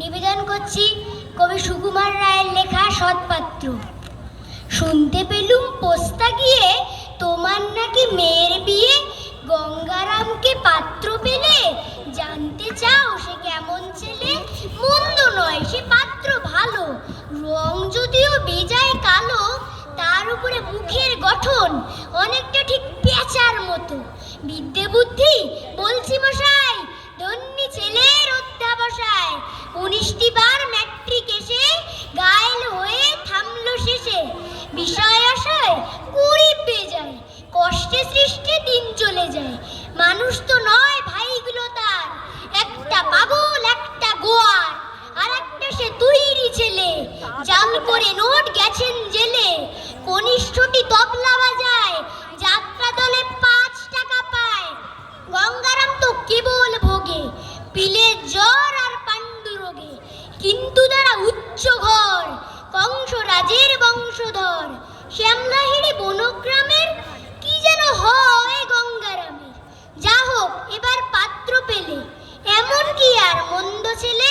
নিবেদন করছি কবি সুকুমার রায়ের লেখা সৎপাত্র। শুনতে পেলুম পোস্তা গিয়ে তোমার নাকি মেয়ের বিয়ে, গঙ্গারামকে পাত্র পেলে, জানতে চাও সে কেমন ছেলে? মন্দ নয় সে পাত্র ভালো, রং যদিও বেজায় কালো, তার উপরে মুখের গঠন অনেকটা ঠিক পেঁচার মতো। বিদ্যে বুদ্ধি বলছি মশাই, ধন্যী ছেলের অধ্যাবসায়। 19টি বার ম্যাট্রিক এসে গায়েল হয়ে থামলো শেষে। বিষয় আশয় কুড়ি পেয়ে যায়, কষ্টে সৃষ্টে দিন চলে যায়। মানুষ তো নয় ভাইগুলো তার, একটা পাগল একটা গোয়ার, আর একটা সে তৈরি ছেলে, জাল করে নোট গেছেন জেলে। কনিষ্ঠটি তবলা বাজায়, যাত্রা দলে 5 টাকা পায়। গঙ্গারাম তো কেবল ভোগে পিলের জ্বর আর পাণ্ডু রোগে, কিন্তু তারা উচ্চ ঘর, কংস রাজের বংশধর। শ্যামলাহিড়ি বনগ্রামের কি যেন হয় গঙ্গারামের। যা হোক এবার পাত্র পেলে, এমন কি আর মন্দ ছেলে?